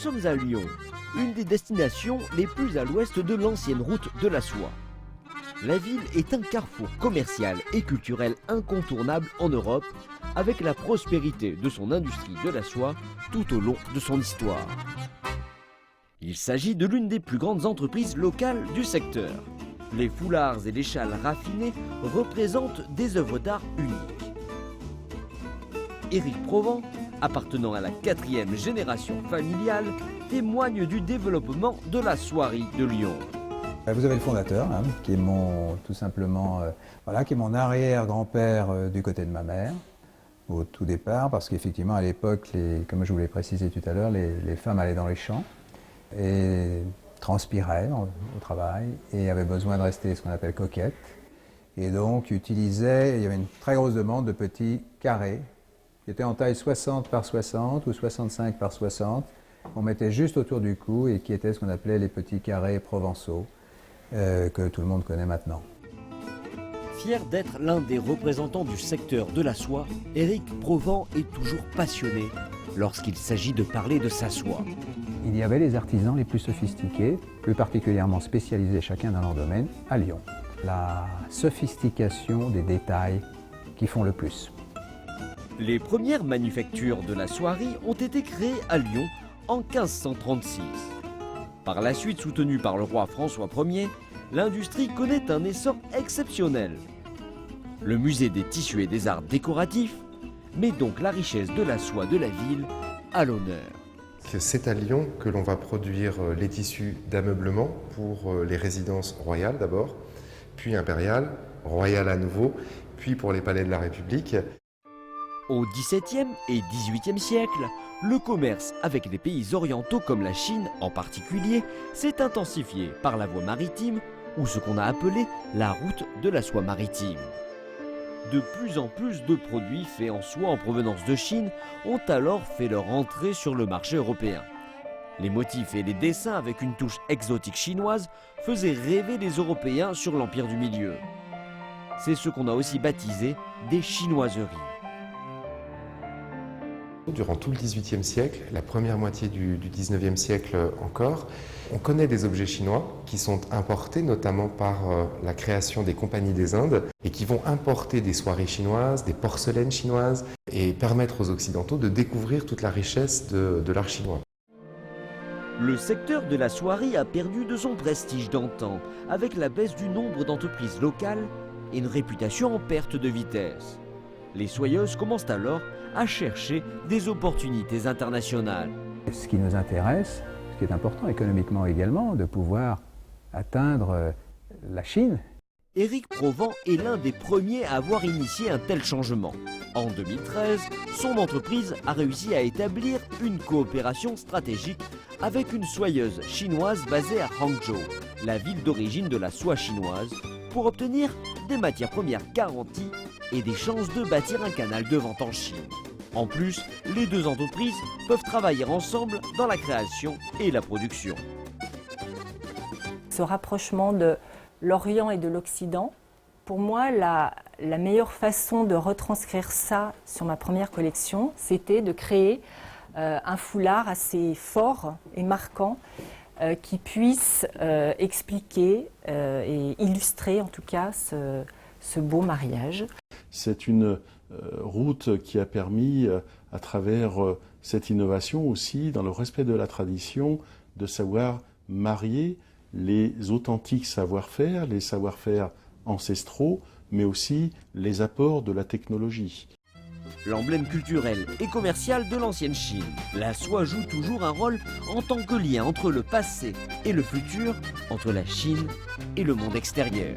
sommes à Lyon, une des destinations les plus à l'ouest de l'ancienne route de la soie. La ville est un carrefour commercial et culturel incontournable en Europe, avec la prospérité de son industrie de la soie tout au long de son histoire. Il s'agit de l'une des plus grandes entreprises locales du secteur. Les foulards et les châles raffinés représentent des œuvres d'art uniques. Éric Provent, appartenant à la 4e génération familiale, témoigne du développement de la soierie de Lyon. Vous avez le fondateur, qui est tout simplement, qui est mon arrière-grand-père du côté de ma mère, au tout départ, parce qu'effectivement à l'époque, comme je vous l'ai précisé tout à l'heure, les femmes allaient dans les champs et transpiraient au travail et avaient besoin de rester ce qu'on appelle coquettes. Et donc il y avait une très grosse demande de petits carrés qui étaient en taille 60 par 60 ou 65 par 60. On mettait juste autour du cou et qui étaient ce qu'on appelait les petits carrés provençaux que tout le monde connaît maintenant. Fier d'être l'un des représentants du secteur de la soie, Éric Provent est toujours passionné lorsqu'il s'agit de parler de sa soie. Il y avait les artisans les plus sophistiqués, plus particulièrement spécialisés chacun dans leur domaine, à Lyon. La sophistication des détails qui font le plus. Les premières manufactures de la soierie ont été créées à Lyon en 1536. Par la suite, soutenue par le roi François Ier, l'industrie connaît un essor exceptionnel. Le musée des tissus et des arts décoratifs met donc la richesse de la soie de la ville à l'honneur. C'est à Lyon que l'on va produire les tissus d'ameublement pour les résidences royales d'abord, puis impériales, royales à nouveau, puis pour les palais de la République. Au XVIIe et XVIIIe siècle, le commerce avec les pays orientaux comme la Chine en particulier s'est intensifié par la voie maritime ou ce qu'on a appelé la route de la soie maritime. De plus en plus de produits faits en soie en provenance de Chine ont alors fait leur entrée sur le marché européen. Les motifs et les dessins avec une touche exotique chinoise faisaient rêver les Européens sur l'Empire du Milieu. C'est ce qu'on a aussi baptisé des chinoiseries. Durant tout le XVIIIe siècle, la première moitié du XIXe siècle encore, on connaît des objets chinois qui sont importés notamment par la création des compagnies des Indes et qui vont importer des soieries chinoises, des porcelaines chinoises et permettre aux Occidentaux de découvrir toute la richesse de l'art chinois. Le secteur de la soierie a perdu de son prestige d'antan avec la baisse du nombre d'entreprises locales et une réputation en perte de vitesse. Les soyeuses commencent alors à chercher des opportunités internationales. Ce qui nous intéresse, ce qui est important économiquement également, de pouvoir atteindre la Chine. Éric Provent est l'un des premiers à avoir initié un tel changement. En 2013, son entreprise a réussi à établir une coopération stratégique avec une soyeuse chinoise basée à Hangzhou, la ville d'origine de la soie chinoise, pour obtenir des matières premières garanties et des chances de bâtir un canal de vente en Chine. En plus, les deux entreprises peuvent travailler ensemble dans la création et la production. Ce rapprochement de l'Orient et de l'Occident, pour moi, la meilleure façon de retranscrire ça sur ma première collection, c'était de créer un foulard assez fort et marquant qui puisse expliquer et illustrer en tout cas ce beau mariage. C'est une route qui a permis, à travers cette innovation aussi, dans le respect de la tradition, de savoir marier les authentiques savoir-faire, les savoir-faire ancestraux, mais aussi les apports de la technologie. L'emblème culturel et commercial de l'ancienne Chine, la soie joue toujours un rôle en tant que lien entre le passé et le futur, entre la Chine et le monde extérieur.